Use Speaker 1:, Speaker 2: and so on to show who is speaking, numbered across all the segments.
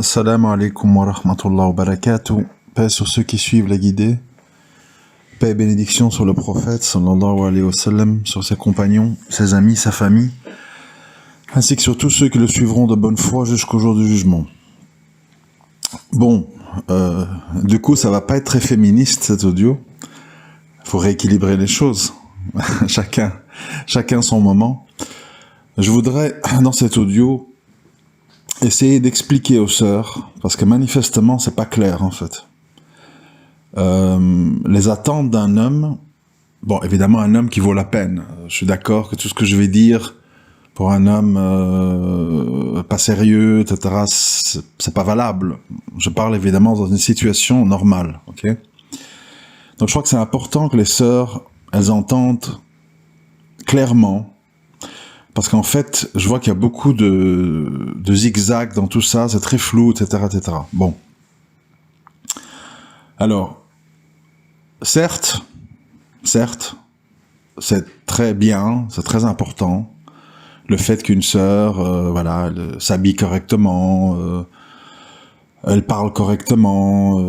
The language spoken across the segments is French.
Speaker 1: Assalamu alaikum wa rahmatullah wa barakatuh. Paix sur ceux qui suivent la guidée. Paix et bénédiction sur le prophète, sallallahu alayhi wa sallam, sur ses compagnons, ses amis, sa famille, ainsi que sur tous ceux qui le suivront de bonne foi jusqu'au jour du jugement. Bon, du coup, ça va pas être très féministe, cet audio. Il faut rééquilibrer les choses. chacun son moment. Je voudrais, dans cet audio, essayer d'expliquer aux sœurs, parce que manifestement, c'est pas clair, en fait. Les attentes d'un homme, bon, évidemment, un homme qui vaut la peine. Je suis d'accord que tout ce que je vais dire pour un homme pas sérieux, etc., c'est pas valable. Je parle évidemment dans une situation normale, ok? Donc, je crois que c'est important que les sœurs, elles entendent clairement. Parce qu'en fait, je vois qu'il y a beaucoup de zigzags dans tout ça, c'est très flou, etc., etc. Bon. Alors, certes, c'est très bien, c'est très important, le fait qu'une sœur, voilà, elle s'habille correctement, elle parle correctement,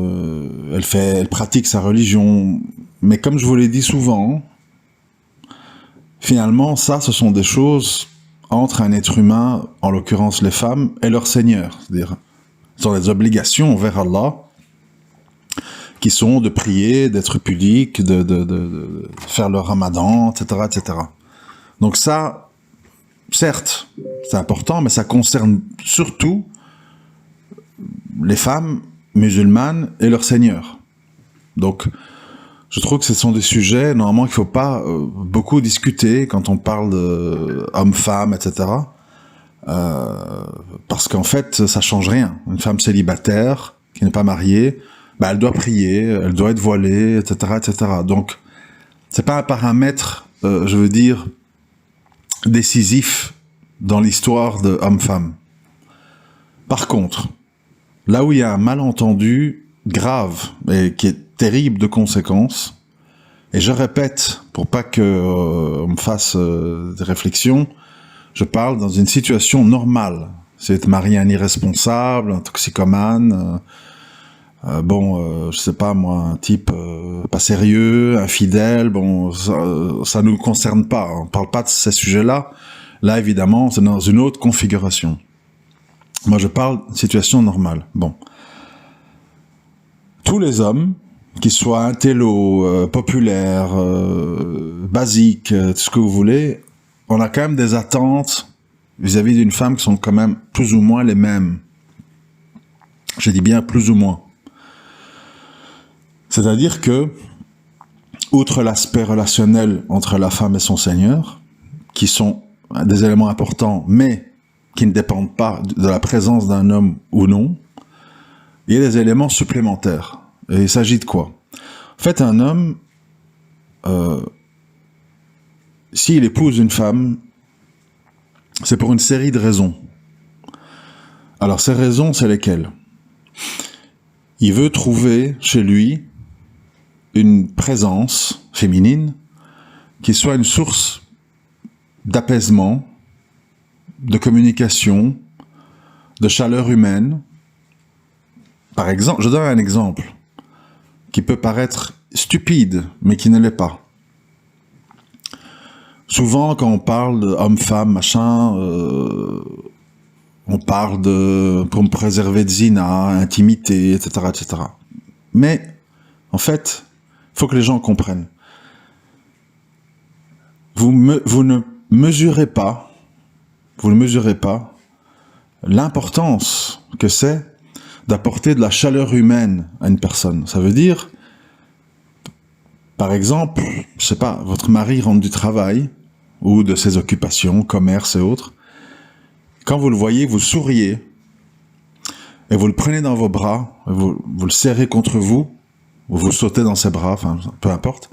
Speaker 1: elle pratique sa religion. Mais comme je vous l'ai dit souvent, finalement, ça, ce sont des choses entre un être humain, en l'occurrence les femmes, et leur Seigneur. C'est-à-dire, ce sont des obligations envers Allah, qui sont de prier, d'être pudiques, de faire le ramadan, etc., etc. Donc ça, certes, c'est important, mais ça concerne surtout les femmes musulmanes et leur Seigneur. Donc, je trouve que ce sont des sujets, normalement, qu'il ne faut pas beaucoup discuter quand on parle d'hommes-femmes, etc. Parce qu'en fait, ça change rien. Une femme célibataire, qui n'est pas mariée, bah, elle doit prier, elle doit être voilée, etc., etc. Donc, c'est pas un paramètre, je veux dire, décisif dans l'histoire de homme-femme. Par contre, là où il y a un malentendu grave et qui est terrible de conséquences, et je répète, pour pas que on me fasse des réflexions, je parle dans une situation normale. C'est être marié à un irresponsable, un toxicomane, je sais pas moi, un type pas sérieux, infidèle, bon, ça nous concerne pas, on parle pas de ces sujets-là. Là, évidemment, c'est dans une autre configuration. Moi, je parle de situation normale. Bon. Tous les hommes, qu'ils soient intello, populaires, basiques, tout ce que vous voulez, on a quand même des attentes vis-à-vis d'une femme qui sont quand même plus ou moins les mêmes. Je dis bien plus ou moins. C'est-à-dire que, outre l'aspect relationnel entre la femme et son Seigneur, qui sont des éléments importants, mais qui ne dépendent pas de la présence d'un homme ou non, il y a des éléments supplémentaires. Et il s'agit de quoi? En fait, un homme, s'il épouse une femme, c'est pour une série de raisons. Alors, ces raisons, c'est lesquelles? Il veut trouver chez lui une présence féminine qui soit une source d'apaisement, de communication, de chaleur humaine. Par exemple, je donne un exemple qui peut paraître stupide, mais qui ne l'est pas. Souvent, quand on parle d'homme-femme, machin, on parle pour me préserver de zina, intimité, etc., etc. Mais, en fait, il faut que les gens comprennent. Vous ne mesurez pas l'importance que c'est d'apporter de la chaleur humaine à une personne. Ça veut dire, par exemple, je sais pas, votre mari rentre du travail, ou de ses occupations, commerce et autres. Quand vous le voyez, vous souriez, et vous le prenez dans vos bras, vous le serrez contre vous, ou vous sautez dans ses bras, enfin, peu importe,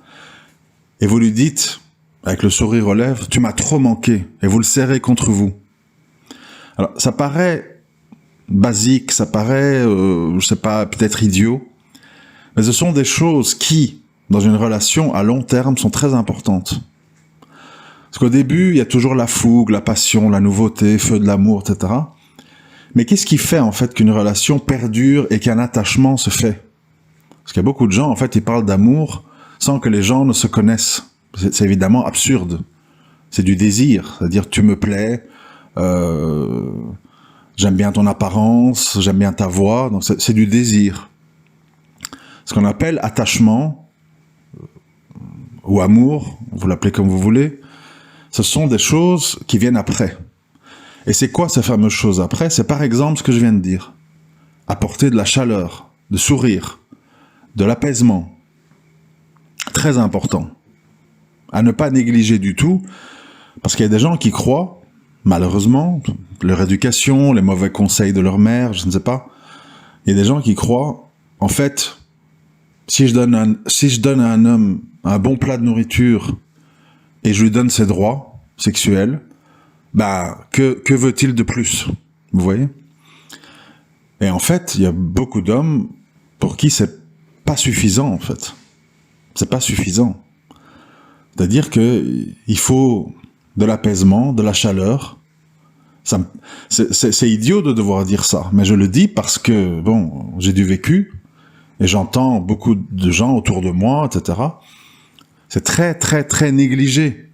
Speaker 1: et vous lui dites, avec le sourire aux lèvres, « Tu m'as trop manqué », et vous le serrez contre vous. Alors, ça paraît basique, ça paraît, je sais pas, peut-être idiot, mais ce sont des choses qui, dans une relation à long terme, sont très importantes. Parce qu'au début, il y a toujours la fougue, la passion, la nouveauté, feu de l'amour, etc. Mais qu'est-ce qui fait en fait qu'une relation perdure et qu'un attachement se fait? Parce qu'il y a beaucoup de gens, en fait, ils parlent d'amour sans que les gens ne se connaissent. C'est évidemment absurde. C'est du désir, c'est-à-dire tu me plais, j'aime bien ton apparence, j'aime bien ta voix, donc c'est du désir. Ce qu'on appelle attachement ou amour, vous l'appelez comme vous voulez, ce sont des choses qui viennent après. Et c'est quoi ces fameuses choses après? C'est par exemple ce que je viens de dire. Apporter de la chaleur, de sourire, de l'apaisement. Très important. À ne pas négliger du tout, parce qu'il y a des gens qui croient, malheureusement, leur éducation, les mauvais conseils de leur mère, je ne sais pas, il y a des gens qui croient, en fait, si je donne à un homme un bon plat de nourriture et je lui donne ses droits sexuels, que veut-il de plus? Vous voyez? Et en fait, il y a beaucoup d'hommes pour qui c'est pas suffisant, en fait. C'est pas suffisant. C'est-à-dire que il faut de l'apaisement, de la chaleur. C'est idiot de devoir dire ça, mais je le dis parce que, bon, j'ai du vécu, et j'entends beaucoup de gens autour de moi, etc. C'est très, très, très négligé.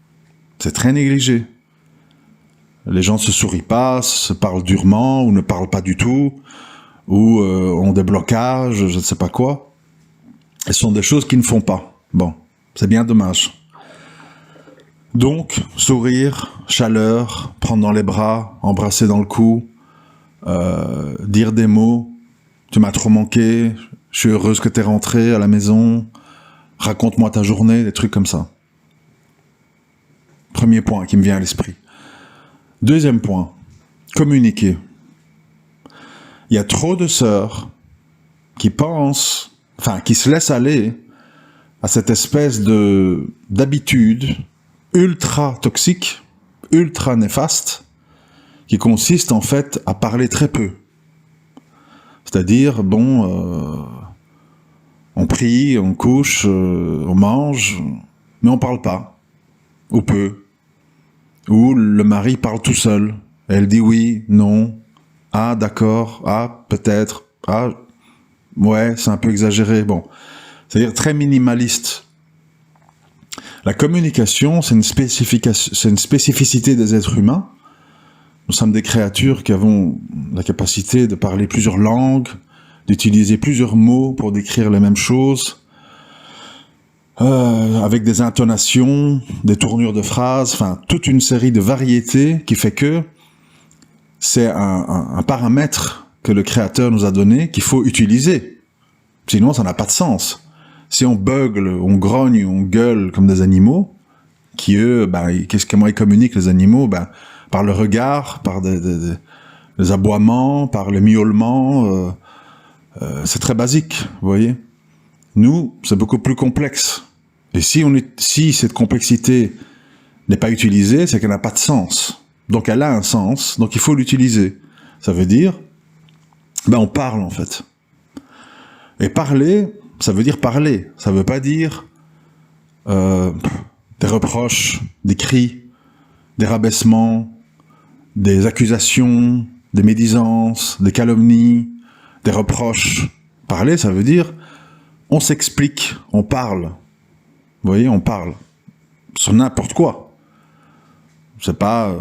Speaker 1: C'est très négligé. Les gens ne se sourient pas, se parlent durement, ou ne parlent pas du tout, ou ont des blocages, je ne sais pas quoi. Ce sont des choses qu'ils ne font pas. Bon, c'est bien dommage. Donc, sourire, chaleur, prendre dans les bras, embrasser dans le cou, dire des mots, tu m'as trop manqué, je suis heureuse que t'es rentré à la maison, raconte-moi ta journée, des trucs comme ça. Premier point qui me vient à l'esprit. Deuxième point, communiquer. Il y a trop de sœurs qui pensent, qui se laissent aller à cette espèce d'habitude ultra toxique, ultra néfaste, qui consiste en fait à parler très peu. C'est-à-dire, on prie, on couche, on mange, mais on parle pas, ou peu. Ou le mari parle tout seul. Elle dit oui, non, ah d'accord, ah peut-être, ah ouais, c'est un peu exagéré. Bon, c'est-à-dire très minimaliste. La communication, c'est une spécificité des êtres humains. Nous sommes des créatures qui avons la capacité de parler plusieurs langues, d'utiliser plusieurs mots pour décrire les mêmes choses, avec des intonations, des tournures de phrases, toute une série de variétés qui fait que c'est un paramètre que le Créateur nous a donné qu'il faut utiliser. Sinon, ça n'a pas de sens. Si on bugle, on grogne, on gueule comme des animaux, qui eux, comment ils communiquent les animaux? Par le regard, par des aboiements, par les miaulements. C'est très basique, vous voyez. Nous, c'est beaucoup plus complexe. Et si cette complexité n'est pas utilisée, c'est qu'elle n'a pas de sens. Donc elle a un sens, donc il faut l'utiliser. Ça veut dire, on parle en fait. Et parler, ça veut dire parler. Ça veut pas dire des reproches, des cris, des rabaissements, des accusations, des médisances, des calomnies, des reproches. Parler, ça veut dire on s'explique, on parle. Vous voyez, on parle. Sur n'importe quoi. Je sais pas,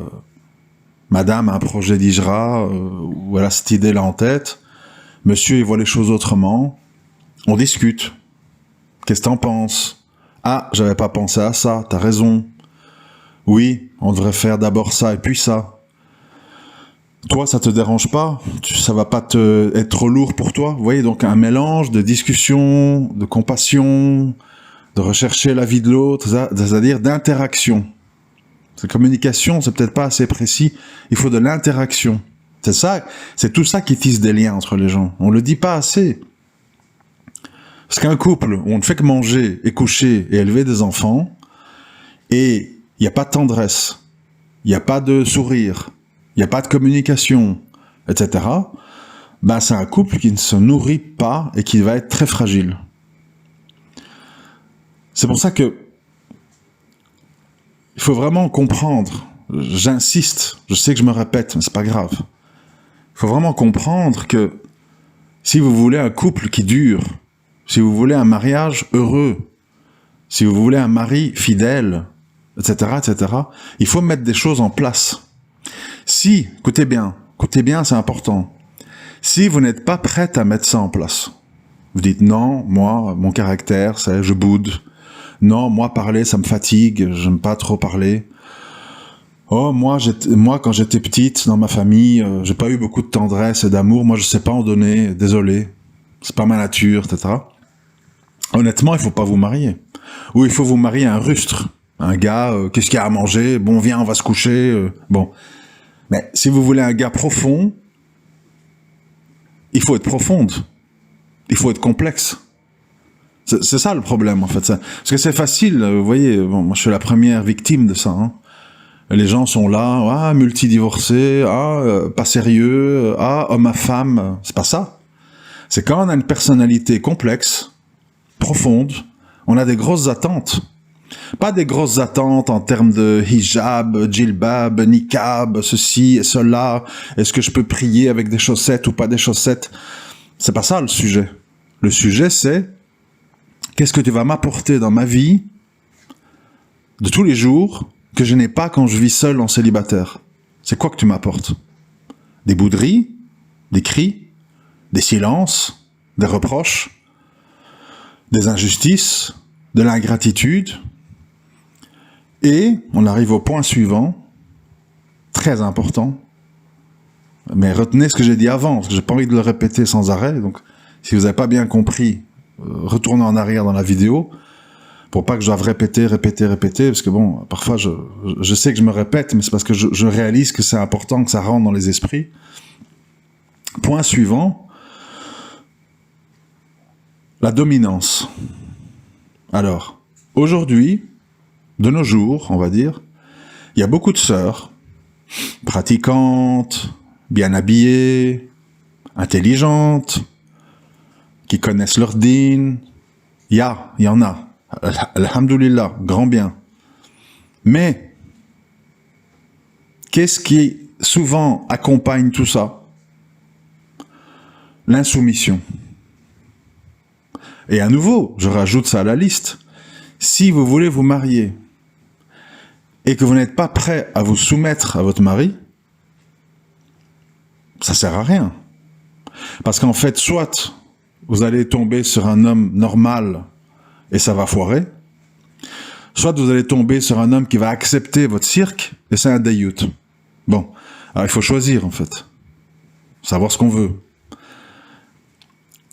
Speaker 1: madame a un projet d'Hijra, ou elle a cette idée-là en tête, monsieur, il voit les choses autrement, on discute. Qu'est-ce que t'en penses? Ah, j'avais pas pensé à ça, t'as raison. Oui, on devrait faire d'abord ça et puis ça. Toi, ça te dérange pas? Ça va pas être trop lourd pour toi? Vous voyez, donc un mélange de discussion, de compassion, de rechercher la vie de l'autre, c'est-à-dire d'interaction. Cette communication, c'est peut-être pas assez précis, il faut de l'interaction. C'est ça, c'est tout ça qui tisse des liens entre les gens. On le dit pas assez. Parce qu'un couple où on ne fait que manger et coucher et élever des enfants, et il n'y a pas de tendresse, il n'y a pas de sourire, il n'y a pas de communication, etc., c'est un couple qui ne se nourrit pas et qui va être très fragile. C'est pour ça que il faut vraiment comprendre, j'insiste, je sais que je me répète, mais c'est pas grave. faut vraiment comprendre que si vous voulez un couple qui dure, si vous voulez un mariage heureux, si vous voulez un mari fidèle, etc., etc., il faut mettre des choses en place. Si, écoutez bien, c'est important. Si vous n'êtes pas prête à mettre ça en place, vous dites non, moi, mon caractère, c'est je boude. Non, moi, parler, ça me fatigue, j'aime pas trop parler. Oh, moi, quand j'étais petite, dans ma famille, j'ai pas eu beaucoup de tendresse et d'amour, moi, je sais pas en donner, désolé, c'est pas ma nature, etc. Honnêtement, il faut pas vous marier. Ou il faut vous marier à un rustre. Un gars, qu'est-ce qu'il y a à manger? Bon, viens, on va se coucher. Bon. Mais si vous voulez un gars profond, il faut être profonde. Il faut être complexe. C'est ça le problème, en fait. Parce que c'est facile, vous voyez, bon, moi je suis la première victime de ça. Hein. Les gens sont là, multidivorcés, pas sérieux, homme à femme. C'est pas ça. C'est quand on a une personnalité complexe, profonde, on a des grosses attentes. Pas des grosses attentes en termes de hijab, djilbab, niqab, ceci et cela. Est-ce que je peux prier avec des chaussettes ou pas des chaussettes? C'est pas ça le sujet. Le sujet, c'est qu'est-ce que tu vas m'apporter dans ma vie de tous les jours que je n'ai pas quand je vis seul en célibataire? C'est quoi que tu m'apportes? Des bouderies? Des cris? Des silences? Des reproches? Des injustices? De l'ingratitude? Et on arrive au point suivant, très important, mais retenez ce que j'ai dit avant, parce que j'ai pas envie de le répéter sans arrêt, donc si vous n'avez pas bien compris, retournez en arrière dans la vidéo, pour pas que je doive répéter, parce que bon, parfois je sais que je me répète, mais c'est parce que je réalise que c'est important que ça rentre dans les esprits. Point suivant, la dominance. Alors, aujourd'hui, de nos jours, on va dire, il y a beaucoup de sœurs, pratiquantes, bien habillées, intelligentes, qui connaissent leur dîn. Il y en a. Alhamdoulilah, grand bien. Mais, qu'est-ce qui souvent accompagne tout ça? L'insoumission. Et à nouveau, je rajoute ça à la liste. Si vous voulez vous marier et que vous n'êtes pas prêt à vous soumettre à votre mari, ça sert à rien. Parce qu'en fait, soit vous allez tomber sur un homme normal et ça va foirer, soit vous allez tomber sur un homme qui va accepter votre cirque et c'est un dayout. Bon, alors il faut choisir en fait. Savoir ce qu'on veut.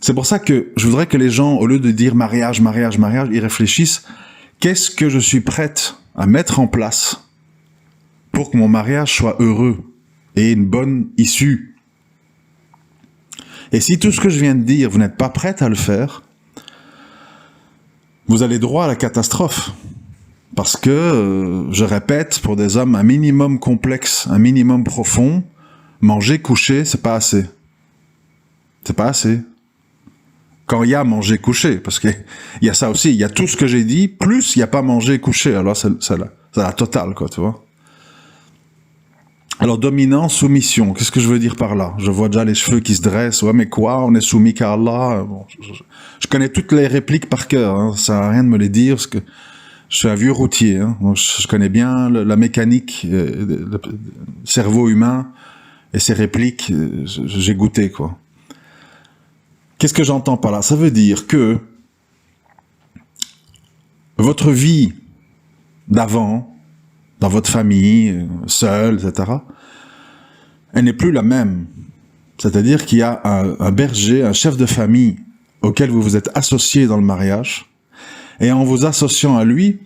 Speaker 1: C'est pour ça que je voudrais que les gens, au lieu de dire mariage, ils réfléchissent, qu'est-ce que je suis prête à mettre en place pour que mon mariage soit heureux et une bonne issue. Et si tout ce que je viens de dire, vous n'êtes pas prête à le faire, vous allez droit à la catastrophe. Parce que, je répète, pour des hommes, un minimum complexe, un minimum profond, manger, coucher, c'est pas assez. C'est pas assez. Quand il y a manger, coucher, parce qu'il y a ça aussi, il y a tout ce que j'ai dit, plus il n'y a pas manger, coucher, alors c'est la totale, quoi, tu vois. Alors, dominance, soumission, qu'est-ce que je veux dire par là? Je vois déjà les cheveux qui se dressent, ouais, mais quoi, on est soumis qu'à Allah? Bon, je connais toutes les répliques par cœur, hein, ça sert à rien de me les dire, parce que je suis un vieux routier, hein, donc je connais bien la mécanique, le cerveau humain, et ces répliques, j'ai goûté, quoi. Qu'est-ce que j'entends par là? Ça veut dire que votre vie d'avant, dans votre famille, seule, etc., elle n'est plus la même. C'est-à-dire qu'il y a un berger, un chef de famille auquel vous vous êtes associé dans le mariage, et en vous associant à lui,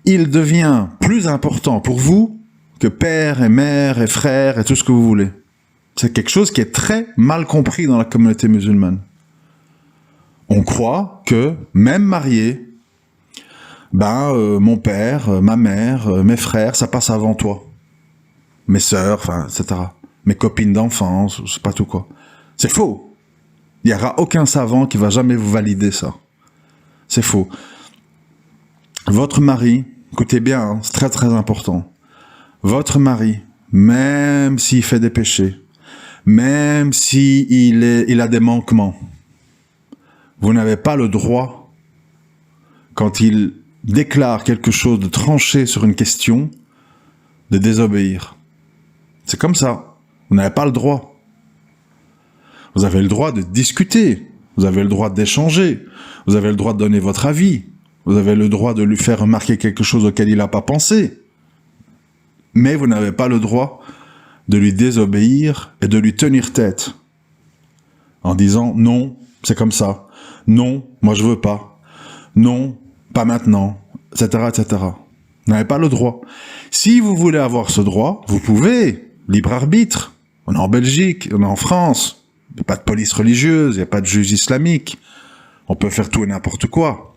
Speaker 1: il devient plus important pour vous que père et mère et frère et tout ce que vous voulez. C'est quelque chose qui est très mal compris dans la communauté musulmane. On croit que, même marié, mon père, ma mère, mes frères, ça passe avant toi. Mes sœurs, enfin, etc. Mes copines d'enfance, je sais pas tout quoi. C'est faux. Il n'y aura aucun savant qui va jamais vous valider ça. C'est faux. Votre mari, écoutez bien, hein, c'est très très important. Votre mari, même s'il fait des péchés, même si il a des manquements. Vous n'avez pas le droit, quand il déclare quelque chose de tranché sur une question, de désobéir. C'est comme ça. Vous n'avez pas le droit. Vous avez le droit de discuter. Vous avez le droit d'échanger. Vous avez le droit de donner votre avis. Vous avez le droit de lui faire remarquer quelque chose auquel il n'a pas pensé. Mais vous n'avez pas le droit de lui désobéir et de lui tenir tête. En disant, non, c'est comme ça. Non, moi je veux pas. Non, pas maintenant, etc., etc. Vous n'avez pas le droit. Si vous voulez avoir ce droit, vous pouvez. Libre arbitre. On est en Belgique, on est en France. Il n'y a pas de police religieuse, il n'y a pas de juge islamique. On peut faire tout et n'importe quoi.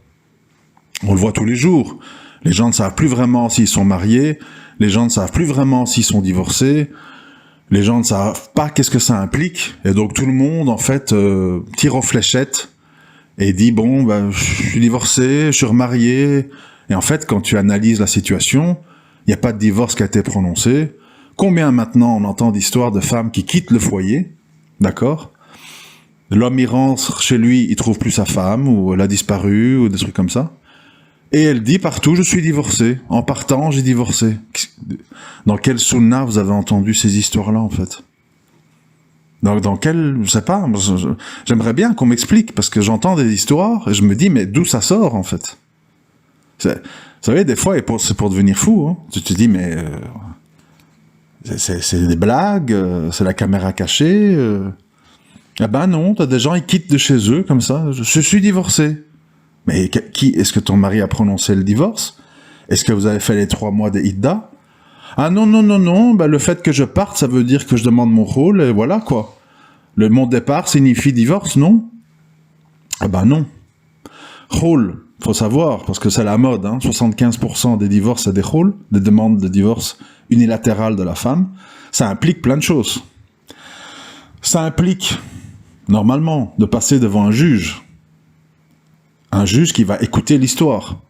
Speaker 1: On le voit tous les jours. Les gens ne savent plus vraiment s'ils sont mariés. Les gens ne savent plus vraiment s'ils sont divorcés. Les gens ne savent pas qu'est-ce que ça implique. Et donc tout le monde, en fait, tire aux fléchettes et dit, bon, ben, je suis divorcé, je suis remarié. Et en fait, quand tu analyses la situation, il n'y a pas de divorce qui a été prononcé. Combien maintenant on entend d'histoires de femmes qui quittent le foyer, d'accord? L'homme, il rentre chez lui, il trouve plus sa femme, ou elle a disparu, ou des trucs comme ça. Et elle dit partout, je suis divorcée. En partant, j'ai divorcé. Dans quel sunna vous avez entendu ces histoires-là, en fait? Dans quel, je sais pas, j'aimerais bien qu'on m'explique, parce que j'entends des histoires, et je me dis, mais d'où ça sort, en fait? Vous savez, des fois, c'est pour devenir fou, hein. Tu te dis, mais c'est des blagues, c'est la caméra cachée. Ah ben non, t'as des gens, ils quittent de chez eux, comme ça, je suis divorcé. Mais est-ce que ton mari a prononcé le divorce? Est-ce que vous avez fait les 3 mois de idda? Ah non, non, non, non, ben le fait que je parte, ça veut dire que je demande mon rôle, et voilà, quoi. Mon départ signifie divorce, non? Ah ben non. Rôle, faut savoir, parce que c'est la mode, hein, 75% des divorces, c'est des rôles, des demandes de divorce unilatérales de la femme. Ça implique plein de choses. Ça implique, normalement, de passer devant un juge. Un juge qui va écouter l'histoire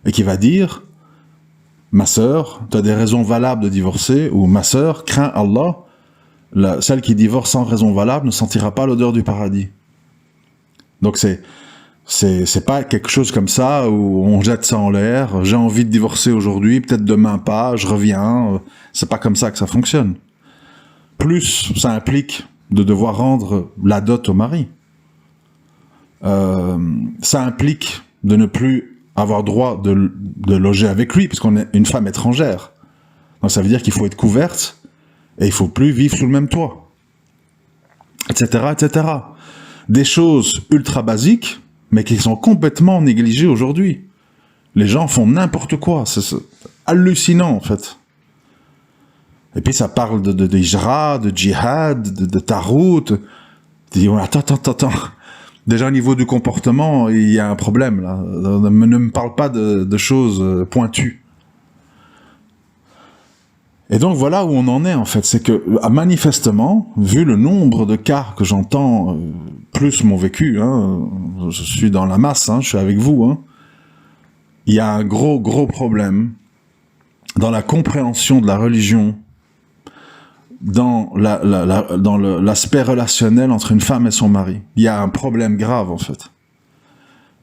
Speaker 1: et qui va dire « Ma sœur, tu as des raisons valables de divorcer » ou « Ma sœur, crains Allah, celle qui divorce sans raison valable ne sentira pas l'odeur du paradis. » Donc c'est pas quelque chose comme ça où on jette ça en l'air, j'ai envie de divorcer aujourd'hui, peut-être demain pas, je reviens, c'est pas comme ça que ça fonctionne. Plus ça implique de devoir rendre la dot au mari. Ça implique de ne plus avoir droit de loger avec lui, puisqu'on est une femme étrangère. Donc ça veut dire qu'il faut être couverte, et il faut plus vivre sous le même toit. Etc., etc. Des choses ultra basiques, mais qui sont complètement négligées aujourd'hui. Les gens font n'importe quoi, c'est hallucinant en fait. Et puis ça parle de hijra, de djihad, de tarout. Tu dis, attends. Déjà au niveau du comportement, il y a un problème là. Ne me parle pas de choses pointues. Et donc voilà où on en est en fait, c'est que manifestement, vu le nombre de cas que j'entends, plus mon vécu, hein, je suis dans la masse, hein, je suis avec vous, hein, il y a un gros problème dans la compréhension de la religion, dans l'aspect relationnel entre une femme et son mari. Il y a un problème grave en fait.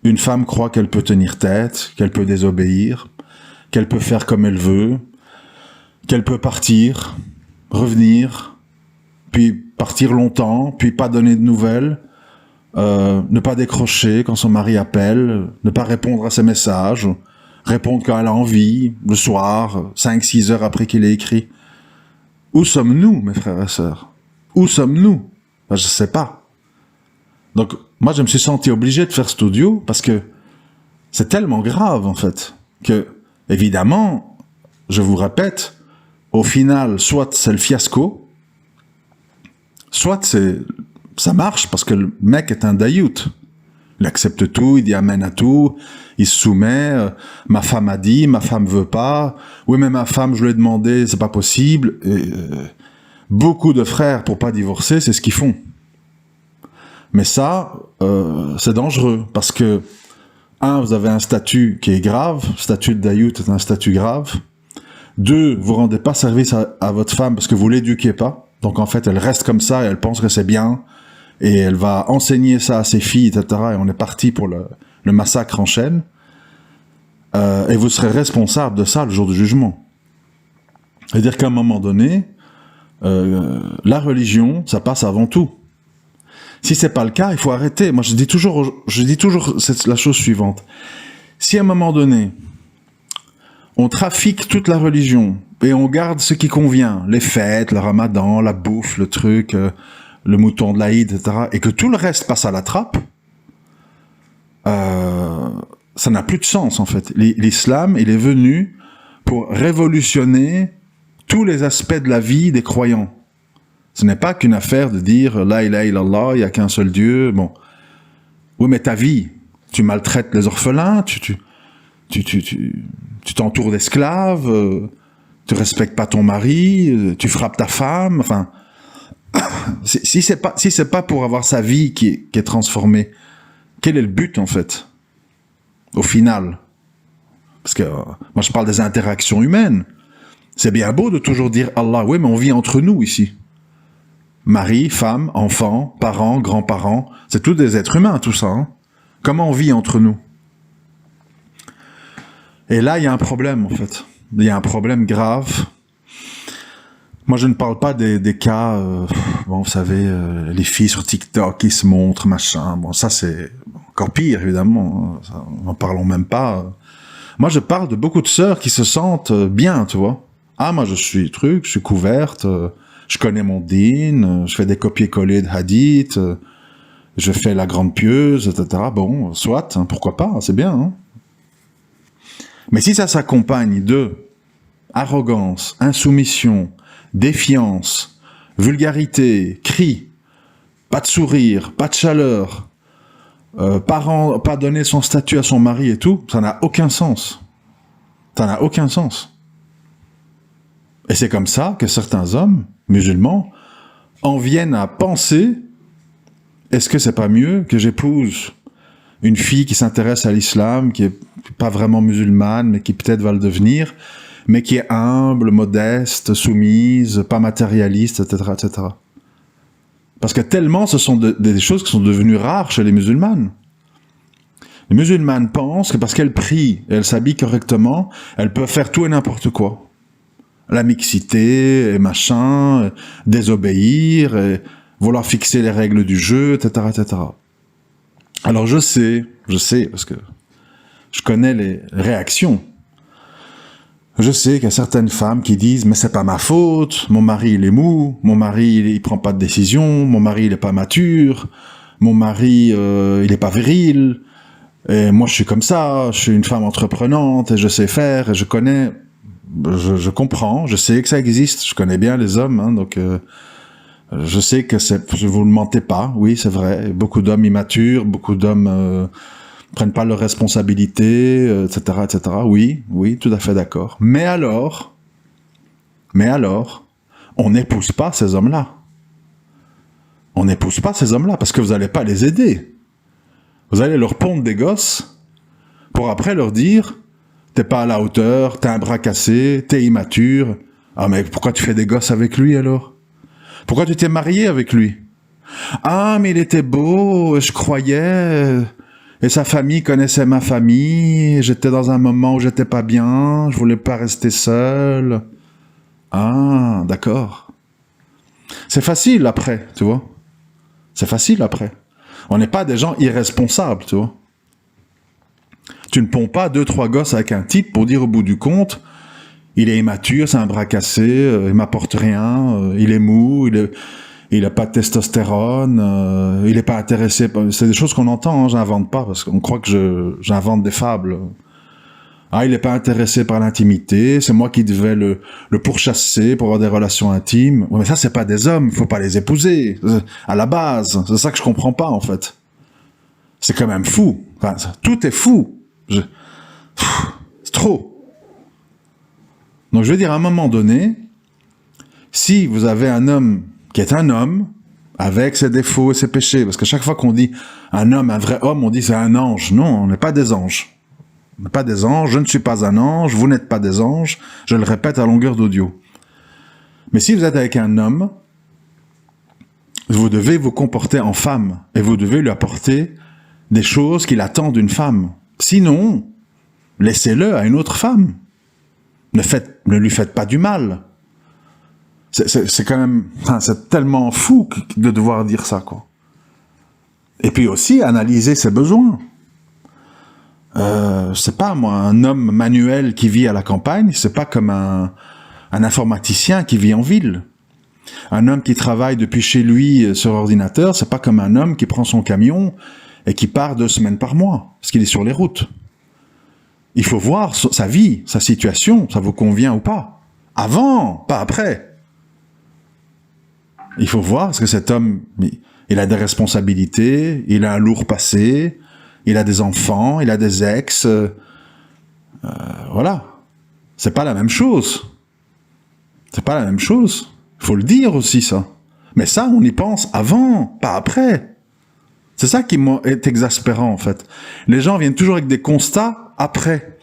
Speaker 1: Une femme croit qu'elle peut tenir tête, qu'elle peut désobéir, qu'elle peut faire comme elle veut, qu'elle peut partir, revenir, puis partir longtemps, puis pas donner de nouvelles, ne pas décrocher quand son mari appelle, ne pas répondre à ses messages, répondre quand elle a envie, le soir, 5-6 heures après qu'il ait écrit. Où sommes-nous, mes frères et sœurs? Où sommes-nous? Ben, je sais pas. Donc, moi, je me suis senti obligé de faire cet audio parce que c'est tellement grave, en fait, que, évidemment, je vous répète, au final, soit c'est le fiasco, soit ça marche parce que le mec est un dayout. Il accepte tout, il dit amen à tout, il se soumet, ma femme a dit, ma femme veut pas, oui mais ma femme je lui ai demandé, c'est pas possible. Et, beaucoup de frères pour pas divorcer, c'est ce qu'ils font. Mais ça, c'est dangereux, parce que, vous avez un statut qui est grave, le statut de dayout est un statut grave. 2, vous rendez pas service à votre femme parce que vous l'éduquez pas, Donc en fait, elle reste comme ça et elle pense que c'est bien. Et elle va enseigner ça à ses filles, etc. Et on est parti pour le massacre en chaîne. Et vous serez responsable de ça le jour du jugement. C'est-à-dire qu'à un moment donné, la religion, ça passe avant tout. Si c'est pas le cas, il faut arrêter. Moi, je dis toujours la chose suivante. Si à un moment donné, on trafique toute la religion et on garde ce qui convient, les fêtes, le ramadan, la bouffe, le truc, le mouton de l'Aïd, etc., et que tout le reste passe à la trappe, ça n'a plus de sens, en fait. L'islam, il est venu pour révolutionner tous les aspects de la vie des croyants. Ce n'est pas qu'une affaire de dire « La ilaha illallah, il n'y a qu'un seul Dieu ». Bon. Oui, mais ta vie, tu maltraites les orphelins, tu t'entoures d'esclaves, tu respectes pas ton mari, tu frappes ta femme, enfin... si c'est pas pour avoir sa vie qui est transformée, quel est le but, en fait, au final? Parce que moi, je parle des interactions humaines. C'est bien beau de toujours dire « Allah », oui, mais on vit entre nous, ici. Mari, femme, enfants, parents, grands-parents, c'est tous des êtres humains, tout ça. Hein. Comment on vit entre nous? Et là, il y a un problème, en fait. Il y a un problème grave. Moi, je ne parle pas des cas, bon, vous savez, les filles sur TikTok qui se montrent, machin. Bon, ça, c'est encore pire, évidemment. Ça, n'en parlons même pas. Moi, je parle de beaucoup de sœurs qui se sentent bien, tu vois. Ah, moi, je suis couverte, je connais mon dîn, je fais des copier-coller de hadith, je fais la grande pieuse, etc. Bon, soit, hein, pourquoi pas, c'est bien. Hein. Mais si ça s'accompagne de arrogance, insoumission, défiance, vulgarité, cris, pas de sourire, pas de chaleur, pas donner son statut à son mari et tout, ça n'a aucun sens. Ça n'a aucun sens. Et c'est comme ça que certains hommes musulmans en viennent à penser, est-ce que c'est pas mieux que j'épouse une fille qui s'intéresse à l'islam, qui est pas vraiment musulmane, mais qui peut-être va le devenir, mais qui est humble, modeste, soumise, pas matérialiste, etc., etc. Parce que tellement ce sont des choses qui sont devenues rares chez les musulmanes. Les musulmanes pensent que parce qu'elles prient et elles s'habillent correctement, elles peuvent faire tout et n'importe quoi. La mixité, et machin, désobéir, et vouloir fixer les règles du jeu, etc., etc. Alors je sais, parce que je connais les réactions. Je sais qu'il y a certaines femmes qui disent « Mais c'est pas ma faute, mon mari il est mou, mon mari il prend pas de décision, mon mari il est pas mature, mon mari il est pas viril, et moi je suis comme ça, je suis une femme entreprenante, et je sais faire, et je connais, je comprends, je sais que ça existe, je connais bien les hommes, hein, donc je sais que je vous ne mentez pas, oui c'est vrai, beaucoup d'hommes immatures, beaucoup d'hommes... prennent pas leurs responsabilités, etc., etc. Oui, tout à fait d'accord. Mais alors, on n'épouse pas ces hommes-là. On n'épouse pas ces hommes-là parce que vous n'allez pas les aider. Vous allez leur pondre des gosses pour après leur dire « T'es pas à la hauteur, t'as un bras cassé, t'es immature. Ah mais pourquoi tu fais des gosses avec lui alors? Pourquoi tu t'es marié avec lui? Ah mais il était beau, je croyais... » Et sa famille connaissait ma famille, j'étais dans un moment où j'étais pas bien, je voulais pas rester seul. Ah, d'accord. C'est facile après, tu vois. C'est facile après. On n'est pas des gens irresponsables, tu vois. Tu ne ponds pas 2-3 gosses avec un type pour dire au bout du compte, il est immature, c'est un bras cassé, il m'apporte rien, il est mou, il n'a pas de testostérone, il n'est pas intéressé... C'est des choses qu'on entend, hein, j'invente pas, parce qu'on croit que j'invente des fables. Ah, il n'est pas intéressé par l'intimité, c'est moi qui devais le pourchasser pour avoir des relations intimes. Ouais, mais ça, c'est pas des hommes, il faut pas les épouser. À la base, c'est ça que je comprends pas, en fait. C'est quand même fou. Enfin, tout est fou. C'est trop. Donc, je veux dire, à un moment donné, si vous avez un homme qui est un homme, avec ses défauts et ses péchés. Parce que chaque fois qu'on dit un homme, un vrai homme, on dit c'est un ange. Non, on n'est pas des anges. On n'est pas des anges, je ne suis pas un ange, vous n'êtes pas des anges, je le répète à longueur d'audio. Mais si vous êtes avec un homme, vous devez vous comporter en femme et vous devez lui apporter des choses qu'il attend d'une femme. Sinon, laissez-le à une autre femme. Ne lui faites pas du mal. C'est quand même, enfin, c'est tellement fou de devoir dire ça, quoi. Et puis aussi, analyser ses besoins. Je sais pas, moi, un homme manuel qui vit à la campagne, c'est pas comme un informaticien qui vit en ville. Un homme qui travaille depuis chez lui sur ordinateur, c'est pas comme un homme qui prend son camion et qui part 2 semaines par mois, parce qu'il est sur les routes. Il faut voir sa vie, sa situation, ça vous convient ou pas. Avant, pas après. Il faut voir, parce que cet homme, il a des responsabilités, il a un lourd passé, il a des enfants, il a des ex, voilà. C'est pas la même chose. C'est pas la même chose. Il faut le dire aussi, ça. Mais ça, on y pense avant, pas après. C'est ça qui est exaspérant, en fait. Les gens viennent toujours avec des constats après.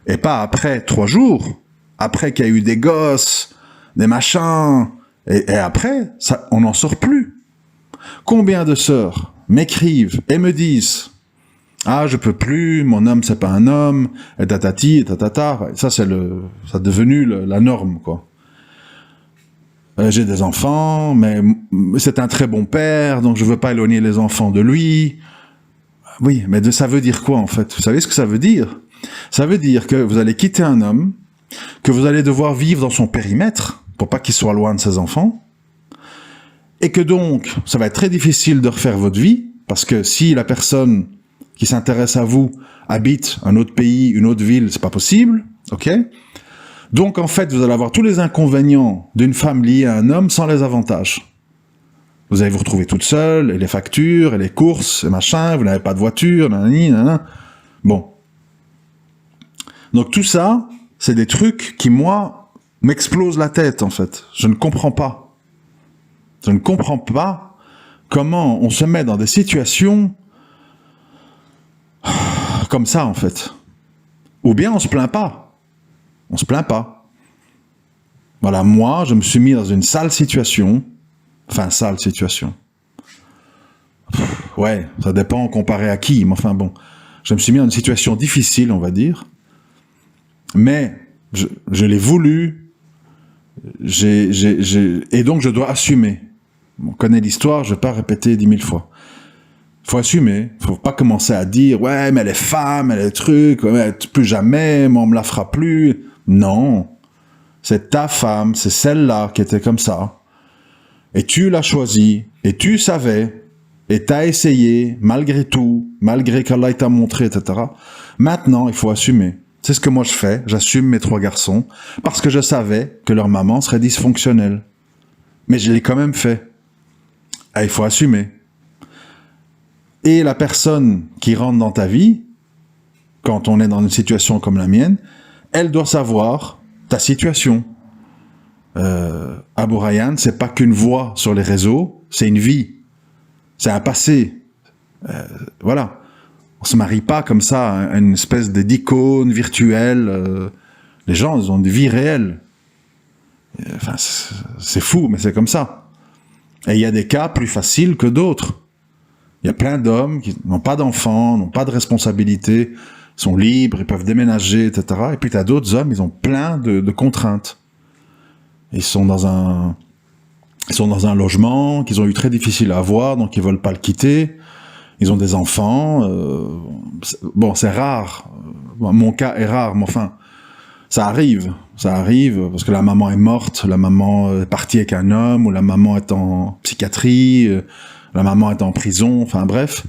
Speaker 1: Et pas après 3 jours. Après qu'il y a eu des gosses, des machins. Et après, ça, on n'en sort plus. Combien de sœurs m'écrivent et me disent « Ah, je peux plus, mon homme, c'est pas un homme, et tatati, et tatata. » Ça, ça a devenu la norme, quoi. J'ai des enfants, mais c'est un très bon père, donc je veux pas éloigner les enfants de lui. Oui, mais ça veut dire quoi, en fait? Vous savez ce que ça veut dire? Ça veut dire que vous allez quitter un homme, que vous allez devoir vivre dans son périmètre, pour pas qu'il soit loin de ses enfants, et que donc, ça va être très difficile de refaire votre vie, parce que si la personne qui s'intéresse à vous habite un autre pays, une autre ville, c'est pas possible, ok? Donc, en fait, vous allez avoir tous les inconvénients d'une femme liée à un homme sans les avantages. Vous allez vous retrouver toute seule, et les factures, et les courses, et machin, vous n'avez pas de voiture, nanani, nanana. Bon. Donc, tout ça, c'est des trucs qui, moi, m'explosent la tête, en fait. Je ne comprends pas. Je ne comprends pas comment on se met dans des situations comme ça, en fait. Ou bien on se plaint pas. On se plaint pas. Voilà, moi, je me suis mis dans une sale situation. Enfin, sale situation. Ouais, ça dépend comparé à qui, mais enfin bon. Je me suis mis dans une situation difficile, on va dire. Mais, je l'ai voulu. Et donc, je dois assumer. On connaît l'histoire, je ne vais pas répéter 10 000 fois. Il faut assumer. Il ne faut pas commencer à dire « Ouais, mais elle est femme, elle est truc, ouais, plus jamais, moi, on me la fera plus. » Non. C'est ta femme, c'est celle-là qui était comme ça. Et tu l'as choisie, et tu savais, et t'as essayé, malgré tout, malgré qu'Allah t'a montré, etc. Maintenant, il faut assumer. C'est ce que moi je fais, j'assume mes 3 garçons, parce que je savais que leur maman serait dysfonctionnelle. Mais je l'ai quand même fait. Et il faut assumer. Et la personne qui rentre dans ta vie, quand on est dans une situation comme la mienne, elle doit savoir ta situation. Abou Rayhan, c'est pas qu'une voix sur les réseaux, c'est une vie. C'est un passé. Voilà. On se marie pas comme ça à une espèce d'icône virtuelle. Les gens, ils ont des vies réelles. Enfin, c'est fou, mais c'est comme ça. Et il y a des cas plus faciles que d'autres. Il y a plein d'hommes qui n'ont pas d'enfants, n'ont pas de responsabilités, sont libres, ils peuvent déménager, etc. Et puis tu as d'autres hommes, ils ont plein de contraintes. Ils sont dans un logement qu'ils ont eu très difficile à avoir, donc ils veulent pas le quitter. Ils ont des enfants. Bon, c'est rare. Mon cas est rare, mais enfin, ça arrive. Ça arrive parce que la maman est morte, la maman est partie avec un homme, ou la maman est en psychiatrie, la maman est en prison, enfin bref.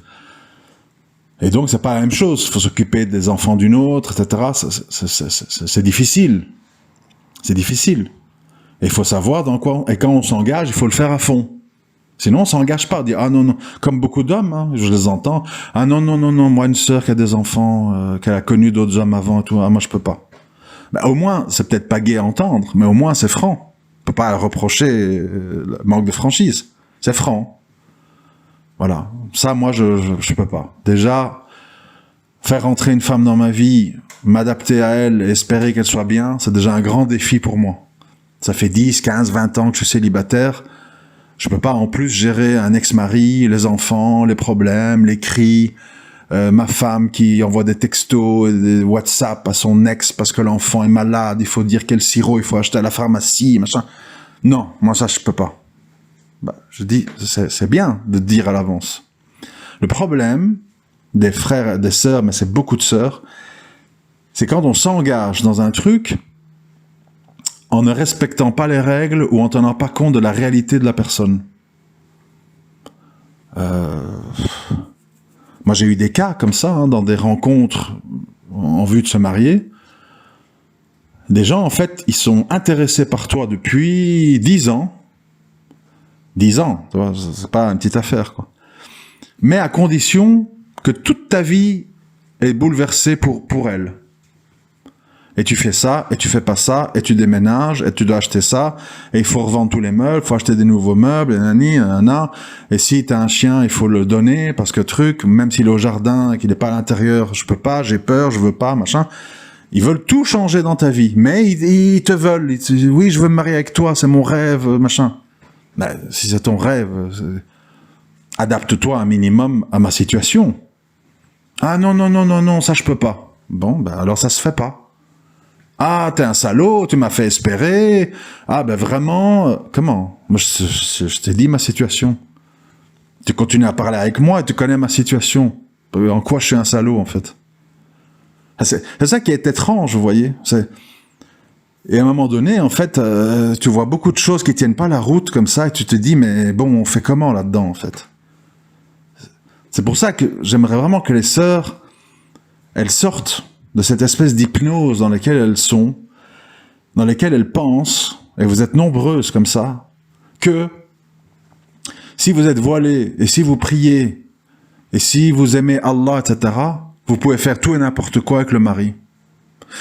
Speaker 1: Et donc, c'est pas la même chose. Il faut s'occuper des enfants d'une autre, etc. C'est difficile. C'est difficile. Et il faut savoir dans quoi... Et quand on s'engage, il faut le faire à fond. Sinon, on s'engage pas. On dit, ah non, non. Comme beaucoup d'hommes, hein, je les entends. Ah non, non, non, non. Moi, une sœur qui a des enfants, qu'elle a connu d'autres hommes avant et tout. Ah, moi, je peux pas. Ben, au moins, c'est peut-être pas gai à entendre, mais au moins, c'est franc. On peut pas reprocher le manque de franchise. C'est franc. Voilà. Ça, moi, je peux pas. Déjà, faire rentrer une femme dans ma vie, m'adapter à elle et espérer qu'elle soit bien, c'est déjà un grand défi pour moi. Ça fait 10, 15, 20 ans que je suis célibataire. Je peux pas en plus gérer un ex-mari, les enfants, les problèmes, les cris, ma femme qui envoie des textos et des WhatsApp à son ex parce que l'enfant est malade, il faut dire quel sirop il faut acheter à la pharmacie, machin. Non, moi ça je peux pas. Bah, je dis, c'est bien de dire à l'avance. Le problème des frères et des sœurs, mais c'est beaucoup de sœurs, c'est quand on s'engage dans un truc en ne respectant pas les règles ou en tenant pas compte de la réalité de la personne. Moi, j'ai eu des cas comme ça, hein, dans des rencontres en vue de se marier. Des gens, en fait, ils sont intéressés par toi depuis 10 ans. 10 ans, tu vois, c'est pas une petite affaire, quoi. Mais à condition que toute ta vie est bouleversée pour elle. Et tu fais ça, et tu fais pas ça, et tu déménages, et tu dois acheter ça, et il faut revendre tous les meubles, il faut acheter des nouveaux meubles, et nani, nanana. Et si t'as un chien, il faut le donner, parce que truc, même s'il est au jardin, et qu'il n'est pas à l'intérieur, je peux pas, j'ai peur, je veux pas, machin. Ils veulent tout changer dans ta vie, mais ils te veulent. Ils te disent, oui, je veux me marier avec toi, c'est mon rêve, machin. Ben, si c'est ton rêve, adapte-toi un minimum à ma situation. Ah non, non, non, non, non, ça je peux pas. Bon, ben alors ça se fait pas. Ah, t'es un salaud, tu m'as fait espérer. Ah, ben vraiment, comment? Moi, je t'ai dit ma situation. Tu continues à parler avec moi et tu connais ma situation. En quoi je suis un salaud, en fait? C'est ça qui est étrange, vous voyez. Et à un moment donné, en fait, tu vois beaucoup de choses qui tiennent pas la route comme ça et tu te dis, mais bon, on fait comment là-dedans, en fait? C'est pour ça que j'aimerais vraiment que les sœurs, elles sortent de cette espèce d'hypnose dans laquelle elles sont, dans laquelle elles pensent, et vous êtes nombreuses comme ça, que si vous êtes voilées, et si vous priez, et si vous aimez Allah, etc., vous pouvez faire tout et n'importe quoi avec le mari.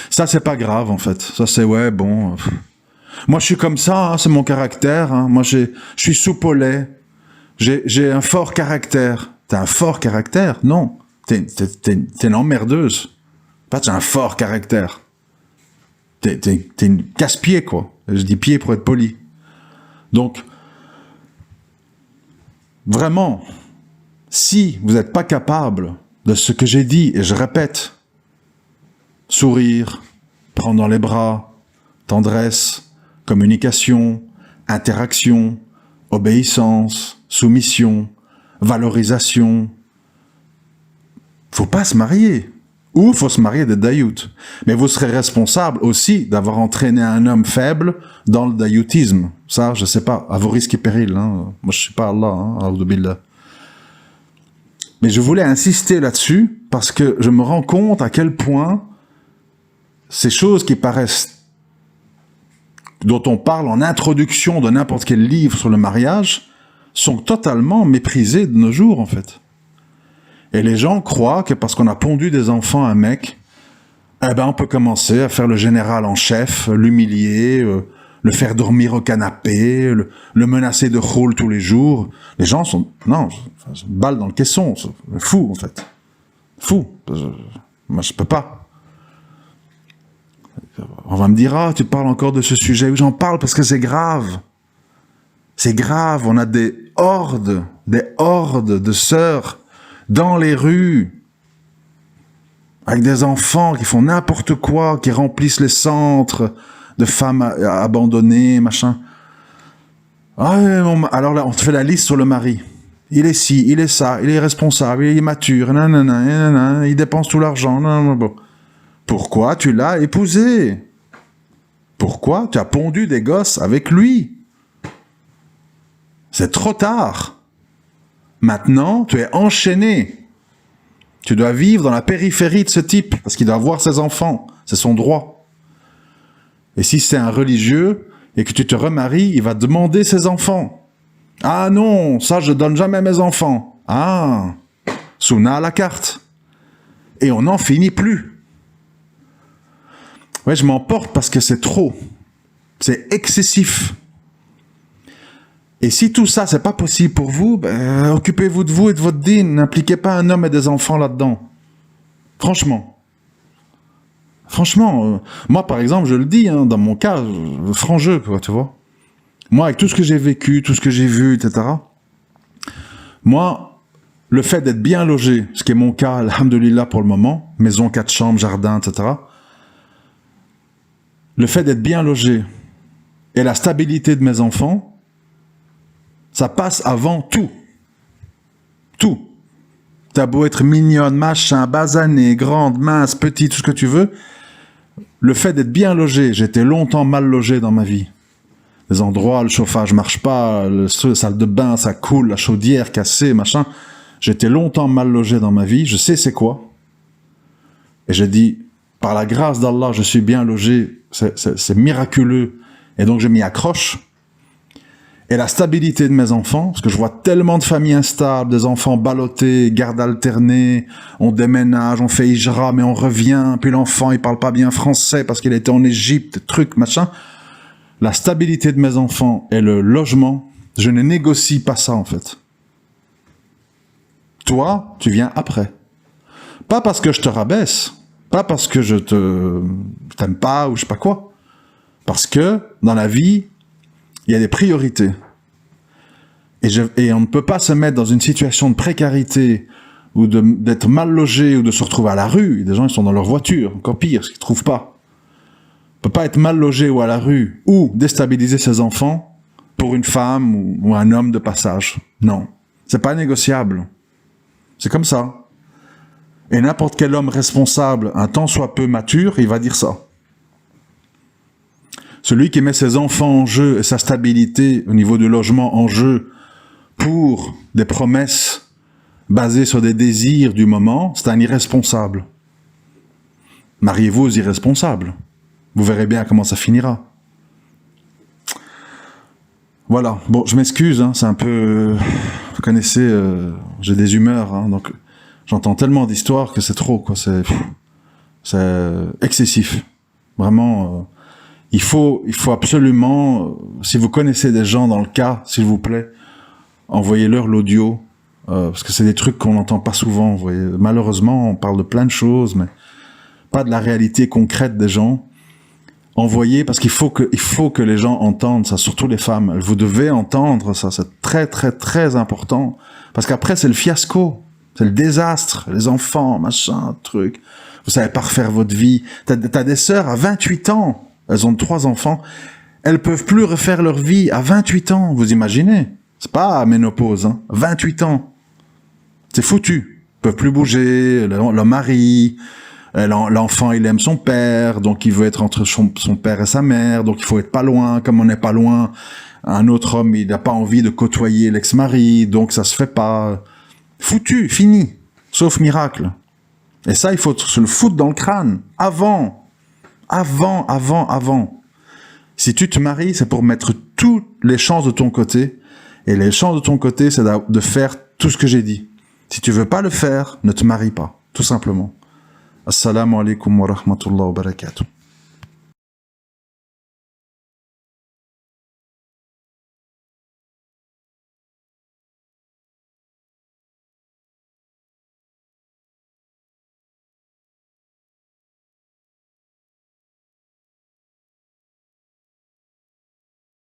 Speaker 1: Ça, c'est pas grave, en fait. Ça, c'est, ouais, bon. Moi, je suis comme ça, hein, c'est mon caractère. Hein. Moi, je suis soupe au lait. J'ai un fort caractère. T'as un fort caractère? Non. T'es une emmerdeuse. Pas, t'as un fort caractère. T'es une casse-pied, quoi. Je dis pied pour être poli. Donc, vraiment, si vous n'êtes pas capable de ce que j'ai dit, et je répète, sourire, prendre dans les bras, tendresse, communication, interaction, obéissance, soumission, valorisation, faut pas se marier. Ou faut se marier des dayout. Mais vous serez responsable aussi d'avoir entraîné un homme faible dans le dayoutisme. Ça, je sais pas, à vos risques et périls. Hein. Moi, je suis pas Allah, hein, A'oudou-billah. Mais je voulais insister là-dessus parce que je me rends compte à quel point ces choses qui paraissent, dont on parle en introduction de n'importe quel livre sur le mariage, sont totalement méprisées de nos jours, en fait. Et les gens croient que parce qu'on a pondu des enfants à un mec, eh ben on peut commencer à faire le général en chef, l'humilier, le faire dormir au canapé, le menacer de rôle tous les jours. Les gens sont... Non, balle dans le caisson, fou en fait. Fou. Moi je peux pas. On va me dire, ah tu parles encore de ce sujet. Oui, j'en parle parce que c'est grave. C'est grave, on a des hordes de sœurs dans les rues, avec des enfants qui font n'importe quoi, qui remplissent les centres de femmes abandonnées, machin. Ah, alors là, on te fait la liste sur le mari. Il est ci, il est ça, il est responsable, il est mature, nanana, nanana, il dépense tout l'argent. Nanana. Pourquoi tu l'as épousé? Pourquoi tu as pondu des gosses avec lui? C'est trop tard. Maintenant, tu es enchaîné. Tu dois vivre dans la périphérie de ce type, parce qu'il doit voir ses enfants. C'est son droit. Et si c'est un religieux, et que tu te remaries, il va demander ses enfants. Ah non, ça je donne jamais mes enfants. Ah, Sunna à la carte. Et on n'en finit plus. Ouais, je m'emporte parce que c'est trop. C'est excessif. Et si tout ça, c'est pas possible pour vous, ben, occupez-vous de vous et de votre dîne. N'impliquez pas un homme et des enfants là-dedans. Franchement. Franchement, moi, par exemple, je le dis, hein, dans mon cas, franc jeu, quoi, tu vois. Moi, avec tout ce que j'ai vécu, tout ce que j'ai vu, etc., moi, le fait d'être bien logé, ce qui est mon cas, alhamdoulilah pour le moment, maison 4 chambres, jardin, etc., le fait d'être bien logé et la stabilité de mes enfants, ça passe avant tout. Tout. T'as beau être mignonne, machin, basanée, grande, mince, petite, tout ce que tu veux, le fait d'être bien logé, j'étais longtemps mal logé dans ma vie. Les endroits, le chauffage marche pas, la salle de bain, ça coule, la chaudière cassée, machin. J'étais longtemps mal logé dans ma vie, je sais c'est quoi. Et j'ai dit, par la grâce d'Allah, je suis bien logé, c'est miraculeux. Et donc je m'y accroche. Et la stabilité de mes enfants, parce que je vois tellement de familles instables, des enfants ballottés, garde alternée, on déménage, on fait hijra, mais on revient, puis l'enfant, il parle pas bien français parce qu'il était en Égypte, truc, machin. La stabilité de mes enfants et le logement, je ne négocie pas ça, en fait. Toi, tu viens après. Pas parce que je te rabaisse, pas parce que je t'aime pas ou je sais pas quoi. Parce que, dans la vie, il y a des priorités. Et on ne peut pas se mettre dans une situation de précarité ou d'être mal logé ou de se retrouver à la rue. Il y a des gens qui sont dans leur voiture, encore pire, parce qu'ils ne trouvent pas. On ne peut pas être mal logé ou à la rue ou déstabiliser ses enfants pour une femme ou un homme de passage. Non, c'est pas négociable. C'est comme ça. Et n'importe quel homme responsable, un tant soit peu mature, il va dire ça. Celui qui met ses enfants en jeu et sa stabilité au niveau du logement en jeu pour des promesses basées sur des désirs du moment, c'est un irresponsable. Mariez-vous aux irresponsables. Vous verrez bien comment ça finira. Voilà. Bon, je m'excuse, hein, c'est un peu... Vous connaissez, j'ai des humeurs, hein, donc j'entends tellement d'histoires que c'est trop, quoi. C'est excessif. Vraiment... Il faut absolument, si vous connaissez des gens dans le cas, s'il vous plaît, envoyez-leur l'audio, parce que c'est des trucs qu'on n'entend pas souvent. Vous voyez. Malheureusement, on parle de plein de choses, mais pas de la réalité concrète des gens. Envoyez, parce qu'il faut que les gens entendent ça, surtout les femmes. Vous devez entendre ça, c'est très très très important, parce qu'après c'est le fiasco, c'est le désastre, les enfants, machin, truc. Vous savez pas refaire votre vie. T'as des sœurs à 28 ans. Elles ont 3 enfants. Elles peuvent plus refaire leur vie à 28 ans. Vous imaginez? C'est pas ménopause, hein. 28 ans. C'est foutu. Ils peuvent plus bouger. Le mari, l'enfant, il aime son père, donc il veut être entre son père et sa mère, donc il faut être pas loin. Comme on n'est pas loin, un autre homme, il n'a pas envie de côtoyer l'ex-mari, donc ça se fait pas. Foutu, fini. Sauf miracle. Et ça, il faut se le foutre dans le crâne. Avant. Si tu te maries, c'est pour mettre toutes les chances de ton côté. Et les chances de ton côté, c'est de faire tout ce que j'ai dit. Si tu veux pas le faire, ne te marie pas. Tout simplement. Assalamu alaikum wa rahmatullahi wa barakatuh.